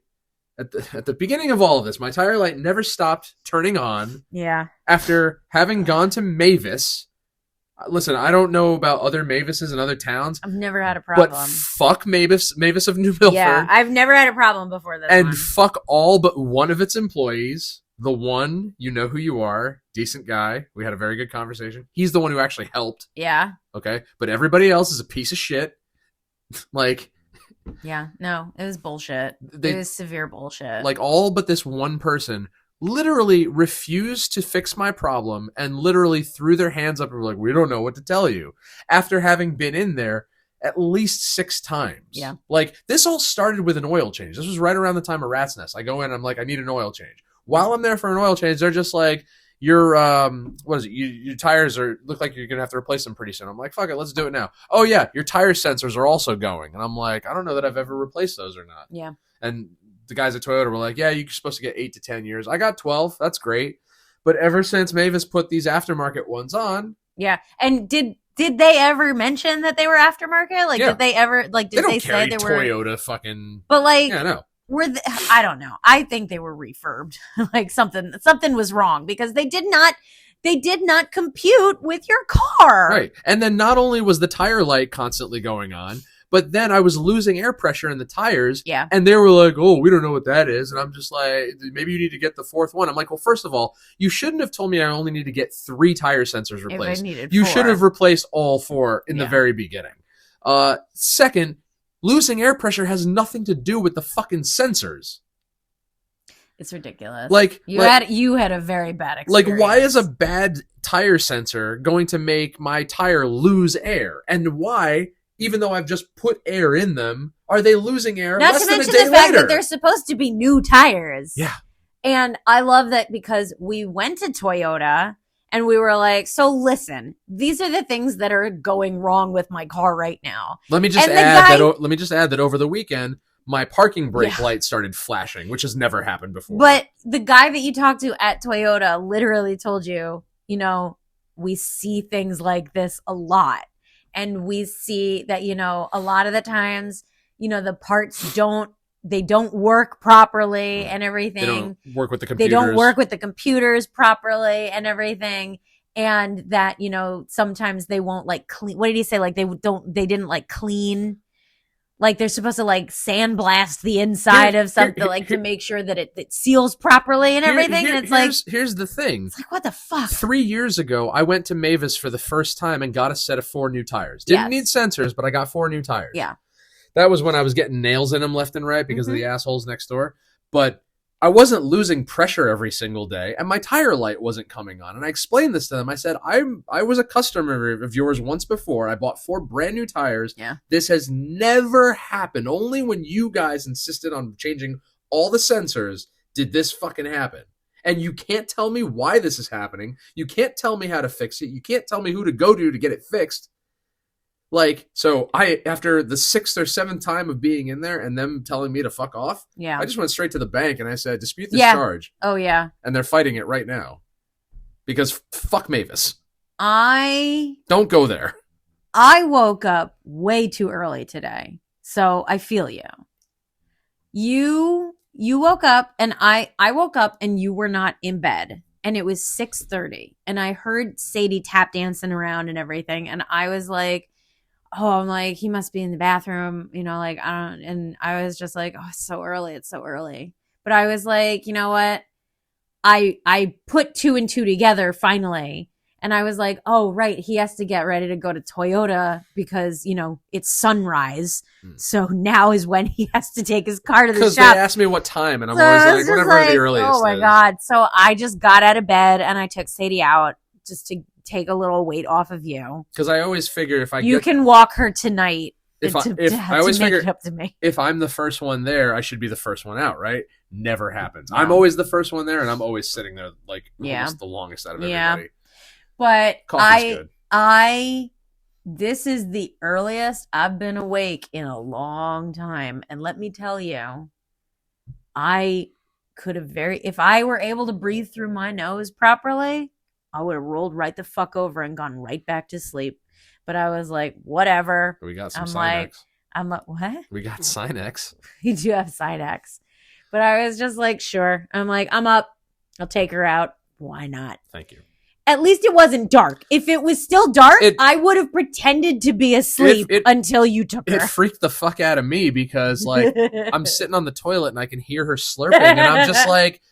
at the beginning of all of this, my tire light never stopped turning on. Yeah. After having gone to Mavis. Listen, I don't know about other Mavises in other towns. I've never had a problem. But fuck Mavis of New Milford. Yeah, I've never had a problem before this And one. fuck all but one of its employees. The one, you know who you are, decent guy. We had a very good conversation. He's the one who actually helped. Yeah. Okay? But everybody else is a piece of shit. Like... Yeah, no, it was bullshit. It was severe bullshit. Like, all but this one person literally refused to fix my problem and literally threw their hands up and were like, we don't know what to tell you, after having been in there at least 6 times. Yeah. Like, this all started with an oil change. This was right around the time of Rat's Nest. I go in, I'm like, I need an oil change. While I'm there for an oil change, they're just like, your what is it? Your tires look like you're gonna have to replace them pretty soon. I'm like, fuck it, let's do it now. Oh yeah, your tire sensors are also going, and I'm like, I don't know that I've ever replaced those or not. Yeah. And the guys at Toyota were like, yeah, you're supposed to get 8 to 10 years. I got 12. That's great. But ever since Mavis put these aftermarket ones on, yeah. And did they ever mention that they were aftermarket? Like, did they ever did they say they were Toyota fucking? But like, yeah, no. I don't know. I think they were refurbed. Like something was wrong because they did not compute with your car. Right. And then not only was the tire light constantly going on, but then I was losing air pressure in the tires. Yeah. And they were like, oh, we don't know what that is. And I'm just like, maybe you need to get the 4th one. I'm like, well, first of all, you shouldn't have told me I only need to get 3 tire sensors replaced. You 4. should have replaced all 4 in the very beginning. Second, losing air pressure has nothing to do with the fucking sensors. It's ridiculous. Like you had a very bad experience. Like, why is a bad tire sensor going to make my tire lose air? And why, even though I've just put air in them, are they losing air Not less to than mention a day the fact later? that they're supposed to be new tires. Yeah. And I love that because we went to Toyota and we were like, so listen, these are the things that are going wrong with my car right now. Let me just add that over the weekend, my parking brake light started flashing, which has never happened before. But the guy that you talked to at Toyota literally told you, we see things like this a lot. And we see that, a lot of the times, the parts don't work properly and everything. They don't work with the computers. They don't work with the computers properly and everything. And that, sometimes they won't like clean. What did he say? Like they didn't like clean. Like they're supposed to like sandblast the inside of something to make sure that it seals properly and everything. And it's here's the thing. It's like, what the fuck? 3 years ago, I went to Mavis for the first time and got a set of 4 new tires. Didn't need sensors, but I got 4 new tires. Yeah. That was when I was getting nails in them left and right because of the assholes next door. But I wasn't losing pressure every single day, and my tire light wasn't coming on. And I explained this to them. I said, I was a customer of yours once before. I bought 4 brand new tires. Yeah. This has never happened. Only when you guys insisted on changing all the sensors did this fucking happen. And you can't tell me why this is happening. You can't tell me how to fix it. You can't tell me who to go to get it fixed. Like, so after the 6th or 7th time of being in there and them telling me to fuck off, I just went straight to the bank and I said, dispute this charge. Oh, yeah. And they're fighting it right now. Because fuck Mavis. Don't go there. I woke up way too early today. So I feel you. You woke up and I woke up and you were not in bed. And it was 6:30. And I heard Sadie tap dancing around and everything. And I was like, I'm like, he must be in the bathroom, like, I don't, and I was just like, oh, it's so early. But I was like, you know what? I put 2 and 2 together finally. And I was like, oh, right. He has to get ready to go to Toyota because, it's sunrise. So now is when he has to take his car to the shop. Because they asked me what time and I'm always like, whatever the earliest is. Oh my God. So I just got out of bed and I took Sadie out just to take a little weight off of you. Because I always figure you can walk her tonight. I always figure it up to me. If I'm the first one there, I should be the first one out, right? Never happens. No. I'm always the first one there, and I'm always sitting there like almost the longest out of everybody. But Coffee's good. This is the earliest I've been awake in a long time, and let me tell you, I could have if I were able to breathe through my nose properly, I would have rolled right the fuck over and gone right back to sleep. But I was like, whatever. We got some Sinex. I'm like, what? We got Sinex. We do have Sinex. But I was just like, sure. I'm like, I'm up. I'll take her out. Why not? Thank you. At least it wasn't dark. If it was still dark, I would have pretended to be asleep until you took her. It freaked the fuck out of me because, like, I'm sitting on the toilet and I can hear her slurping. And I'm just like,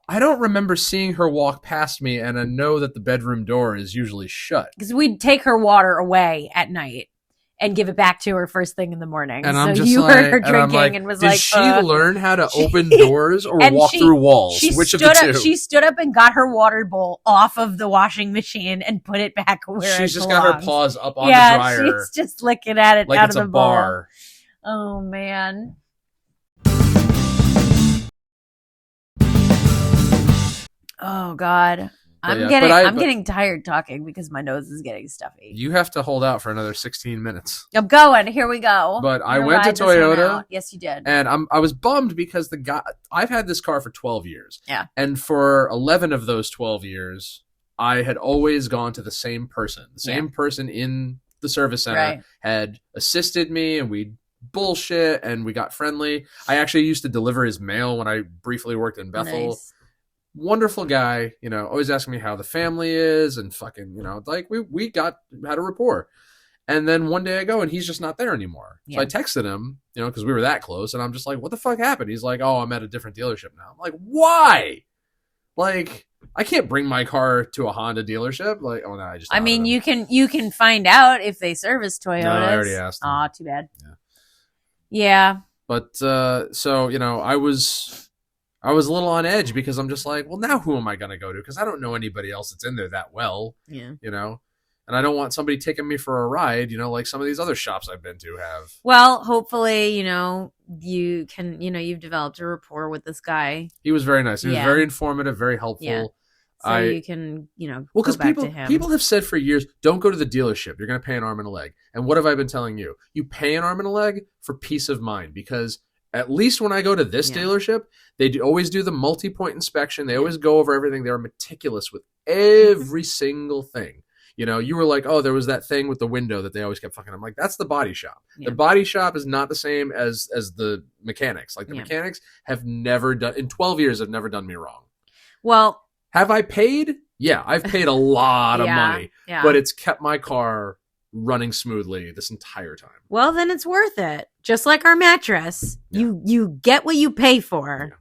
I don't remember seeing her walk past me, and I know that the bedroom door is usually shut. Because we'd take her water away at night. and give it back to her first thing in the morning. And so I'm just you like, heard her and I'm drinking like, and was did like, she learn how to open doors or and walk through walls? Which of the two? She stood up and got her water bowl off of the washing machine and put it back where it She's just belongs. got her paws up on the dryer. She's just licking at it like out it's of the a bar. bowl. Oh, man. Oh, God. I'm getting tired talking because my nose is getting stuffy. You have to hold out for another 16 minutes. I'm going. Here we go. But I went to Toyota. Yes, you did. And I was bummed because I've had this car for 12 years. Yeah. And for 11 of those 12 years, I had always gone to the same person. The same person in the service center had assisted me, and we'd bullshit and we got friendly. I actually used to deliver his mail when I briefly worked in Bethel. Nice. Wonderful guy, always asking me how the family is and fucking, like we had a rapport. And then one day I go and he's just not there anymore. So I texted him, because we were that close, and I'm just like, what the fuck happened? He's like, oh, I'm at a different dealership now. I'm like, why? Like, I can't bring my car to a Honda dealership. Like, oh no, I mean, you can find out if they service Toyotas. No, I already asked him. Aw, too bad. Yeah. But so I was a little on edge because I'm just like, well, now who am I going to go to? Because I don't know anybody else that's in there that well, and I don't want somebody taking me for a ride, like some of these other shops I've been to have. Well, hopefully, you can, you've developed a rapport with this guy. He was very nice. He was very informative, very helpful. Yeah. So you can, well, because people have said for years, don't go to the dealership. You're going to pay an arm and a leg. And what have I been telling you? You pay an arm and a leg for peace of mind, because at least when I go to this dealership, they always do the multi-point inspection. They always go over everything. They're meticulous with every single thing. You were like, oh, there was that thing with the window that they always kept fucking. I'm like, that's the body shop. Yeah. The body shop is not the same as the mechanics. Like the mechanics have never done, in 12 years, have never done me wrong. Well, have I paid? Yeah, I've paid a lot of money, but it's kept my car running smoothly this entire time. Well, then it's worth it. Just like our mattress, you get what you pay for.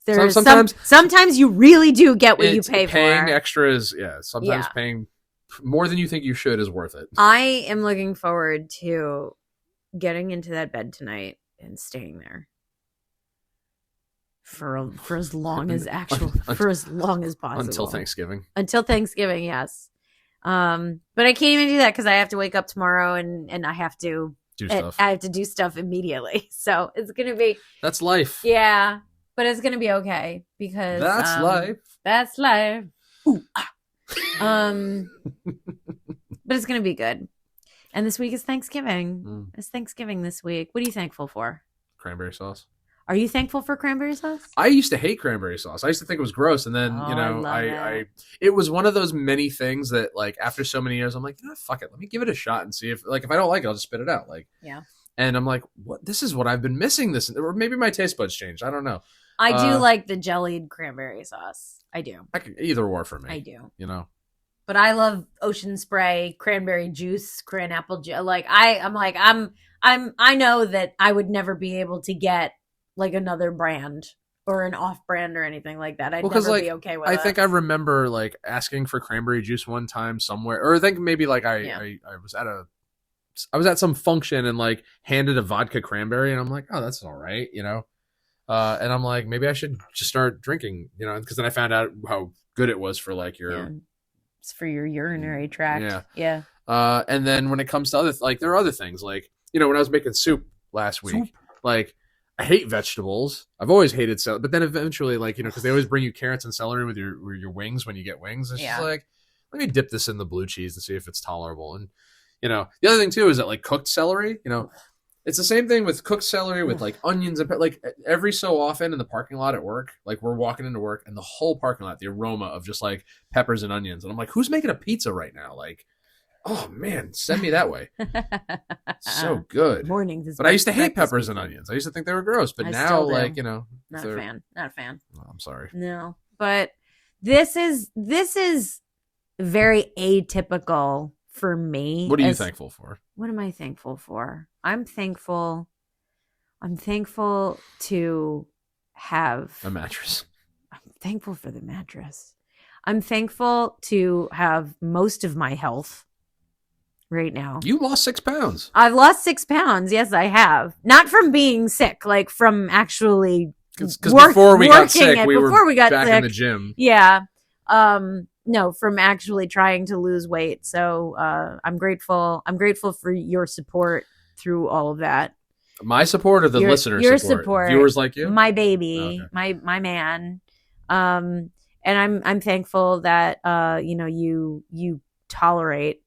Yeah. Sometimes you really do get what you pay for. Paying extras, sometimes paying more than you think you should is worth it. I am looking forward to getting into that bed tonight and staying there for as long as as long as possible until Thanksgiving. Until Thanksgiving, yes. But I can't even do that because I have to wake up tomorrow and I have to do stuff. I have to do stuff immediately. So it's gonna be that's life. Yeah, but it's gonna be okay because that's life. That's life. Ooh, but it's gonna be good. And this week is Thanksgiving. It's Thanksgiving this week. What are you thankful for? Cranberry sauce. Are you thankful for cranberry sauce? I used to hate cranberry sauce. I used to think it was gross. And then, it was one of those many things that, like, after so many years, I'm like, fuck it. Let me give it a shot and see if I don't like it, I'll just spit it out. Like, yeah. And I'm like, what? This is what I've been missing. Or maybe my taste buds changed. I don't know. I do like the jellied cranberry sauce. I do. Either or for me. I do. But I love Ocean Spray, cranberry juice, cran apple juice. Like, I know that I would never be able to get like another brand or an off brand or anything like that. I'd never be okay with it. I think I remember like asking for cranberry juice one time somewhere, or I think maybe like I was at some function and like handed a vodka cranberry and I'm like, oh, that's all right, and I'm like, maybe I should just start drinking, because then I found out how good it was for like your it's for your urinary tract. Yeah. And then when it comes to other there are other things like, when I was making soup last week, like I hate vegetables. I've always hated celery, but then eventually, because they always bring you carrots and celery with your wings when you get wings. It's just like, let me dip this in the blue cheese to see if it's tolerable. And the other thing too is that like cooked celery, it's the same thing with cooked celery with like onions and like every so often in the parking lot at work, like we're walking into work and the whole parking lot, the aroma of just like peppers and onions, and I'm like, who's making a pizza right now? Like, oh man, send me that way. So good. Mornings, but I used to hate peppers and onions. I used to think they were gross, but now like, not a fan. Not a fan. Oh, I'm sorry. No, but this is very atypical for me. What are you thankful for? What am I thankful for? I'm thankful to have a mattress. I'm thankful for the mattress. I'm thankful to have most of my health. right now. You lost 6 pounds. I've lost 6 pounds. Yes, I have. Not from being sick, like from actually Because before we got sick, we were back sick, in the gym. Yeah. No, from actually trying to lose weight. So I'm grateful. I'm grateful for your support through all of that. My support or the listener your support? Viewers like you? My baby, my man. And I'm thankful that you tolerate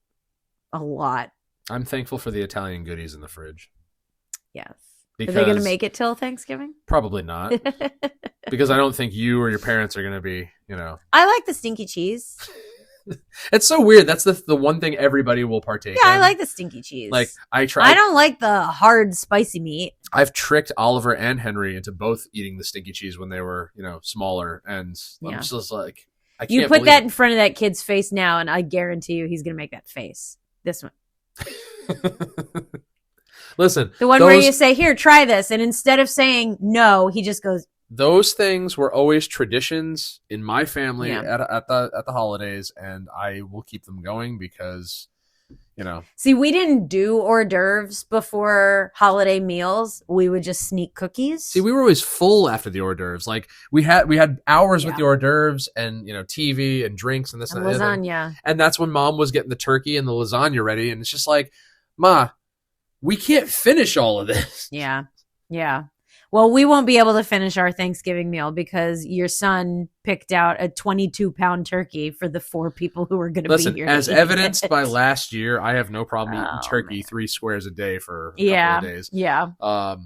a lot. I'm thankful for the Italian goodies in the fridge. Yes. Because are they going to make it till Thanksgiving? Probably not. Because I don't think you or your parents are going to be, I like the stinky cheese. It's so weird. That's the one thing everybody will partake in. Yeah, I like the stinky cheese. Like, I don't like the hard, spicy meat. I've tricked Oliver and Henry into both eating the stinky cheese when they were, smaller. And I'm just like, I can't You put that in front of that kid's face now, and I guarantee you he's going to make that face. This one. Listen. The one where you say, here, try this. And instead of saying no, he just goes. Those things were always traditions in my family at the holidays, and I will keep them going because, See, we didn't do hors d'oeuvres before holiday meals. We would just sneak cookies. See, we were always full after the hors d'oeuvres. Like we had hours with the hors d'oeuvres and TV and drinks and this and that. Lasagna. And that's when Mom was getting the turkey and the lasagna ready, and it's just like, Ma, we can't finish all of this. Yeah. Well, we won't be able to finish our Thanksgiving meal because your son picked out a 22-pound turkey for the 4 people who are going to be here. As evidenced by last year, I have no problem eating turkey 3 squares a day for a couple of days. Yeah. What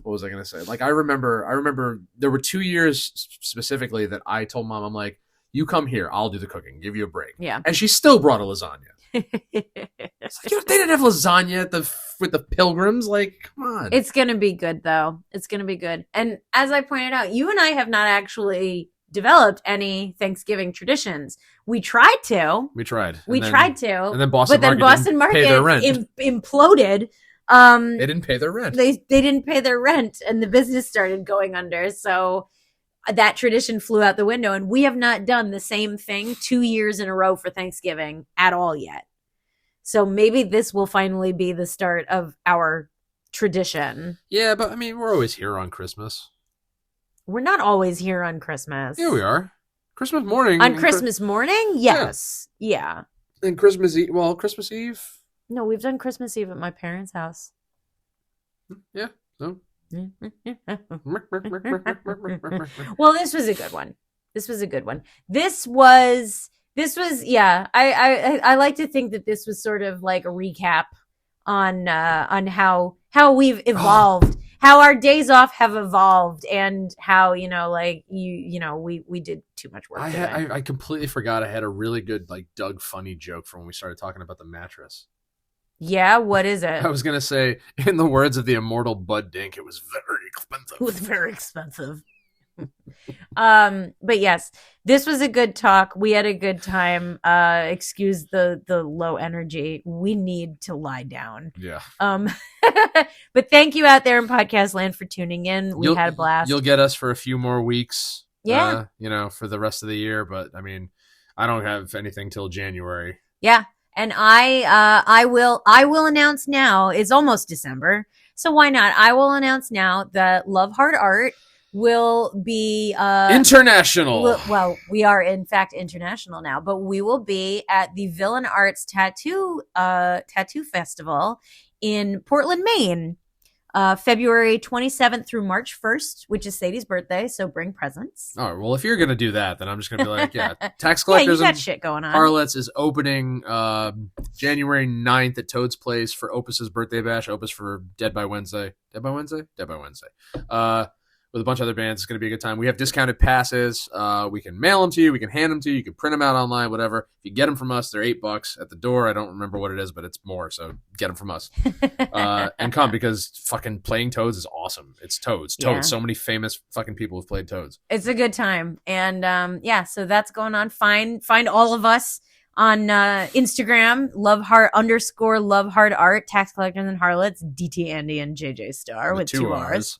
was I going to say? Like, I remember there were 2 years specifically that I told Mom, I'm like, you come here, I'll do the cooking, give you a break. Yeah. And she still brought a lasagna. It's like, they didn't have lasagna with the Pilgrims. Like, come on. It's going to be good, though. It's going to be good. And as I pointed out, you and I have not actually developed any Thanksgiving traditions. We tried to. We tried. And then Boston Market imploded. They didn't pay their rent. They didn't pay their rent, and the business started going under. So that tradition flew out the window, and we have not done the same thing 2 years in a row for Thanksgiving at all yet. So maybe this will finally be the start of our tradition. Yeah, but I mean, we're always here on Christmas. We're not always here on Christmas. Yeah, we are. Christmas morning. On Christmas morning? Yes. Yeah. And Christmas Eve. Well, Christmas Eve? No, we've done Christmas Eve at my parents' house. Yeah. No. Well, this was a good one. This was yeah. I like to think that this was sort of like a recap on how we've evolved, how our days off have evolved, and how we did too much work. I completely forgot I had a really good like Doug Funny joke from when we started talking about the mattress. Yeah, what is it? I was going to say, in the words of the immortal Bud Dink, it was very expensive. It was very expensive. But yes, this was a good talk. We had a good time. Excuse the low energy. We need to lie down. Yeah. But thank you out there in podcast land for tuning in. We had a blast. You'll get us for a few more weeks. Yeah. For the rest of the year. But I mean, I don't have anything till January. Yeah. And I will announce now, it's almost December, so why not? I will announce now that Love Hard Art will be international. Well, we are in fact international now, but we will be at the Villain Arts Tattoo Festival in Portland, Maine. February 27th through March 1st, which is Sadie's birthday, so bring presents. All right, well, if you're going to do that, then I'm just going to be like, yeah, Tax Collectors you got shit going on. Harlots is opening January 9th at Toad's Place for Opus's birthday bash. Opus for Dead by Wednesday. With a bunch of other bands. It's going to be a good time. We have discounted passes. We can mail them to you. We can hand them to you. You can print them out online, whatever. If you get them from us, they're $8 at the door. I don't remember what it is, but it's more. So get them from us. And come, because fucking playing Toads is awesome. It's Toads. Yeah. So many famous fucking people have played Toads. It's a good time. And so that's going on. Find all of us on Instagram, Love Hard Art, Tax Collectors and Harlots, DT Andy and JJ Star with 2 R's.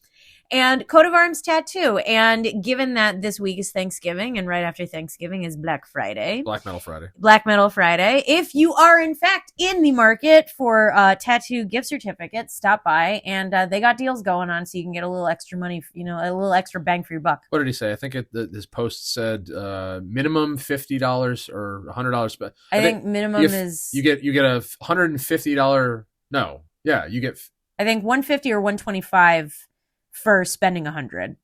and coat of arms tattoo. And given that this week is Thanksgiving and right after Thanksgiving is Black Friday, Black Metal Friday. Black Metal Friday. If you are in fact in the market for tattoo gift certificates, stop by, and they got deals going on, so you can get a little extra money, a little extra bang for your buck. What did he say? I think this post said minimum $50 or $100. But I think minimum is you get a $150. No, yeah, you get. I think $150 or $125 for spending $100.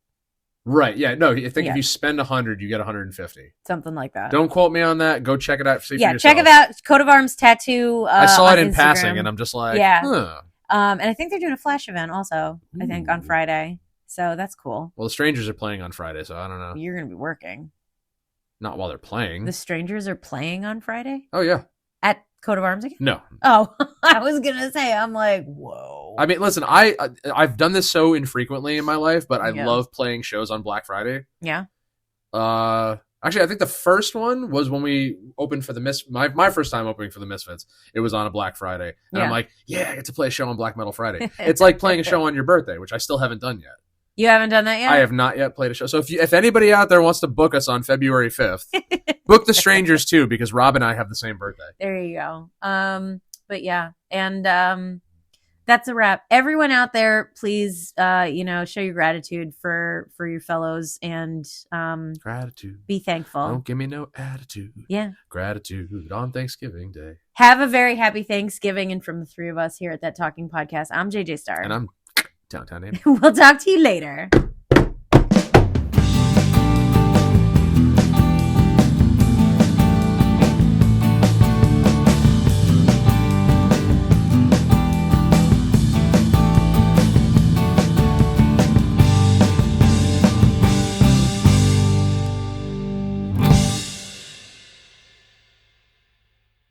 Right. Yeah. No, I think if you spend $100, you get $150. Something like that. Don't quote me on that. Go check it out. See for yourself. Check it out. Coat of Arms Tattoo. I saw it in Instagram. passing, and I'm just like, huh. And I think they're doing a flash event also. I think on Friday. So that's cool. Well, the Strangers are playing on Friday, so I don't know. You're gonna be working. Not while they're playing. The Strangers are playing on Friday? Oh yeah. At Coat of Arms again? No. Oh, I was gonna say. I'm like, whoa. I mean, listen, I've done this so infrequently in my life, but I love playing shows on Black Friday. Yeah. Actually, I think the first one was when we opened for the my first time opening for the Misfits. It was on a Black Friday, and I'm like, yeah, I get to play a show on Black Metal Friday. It's like playing a show on your birthday, which I still haven't done yet. You haven't done that yet? I have not yet played a show. So if anybody out there wants to book us on February 5th, book the Strangers too, because Rob and I have the same birthday. There you go. But yeah, and that's a wrap. Everyone out there, please, show your gratitude for your fellows and gratitude. Be thankful. Don't give me no attitude. Yeah. Gratitude on Thanksgiving Day. Have a very happy Thanksgiving, and from the three of us here at That Talking Podcast, I'm JJ Star, and I'm Downtown Amy. We'll talk to you later.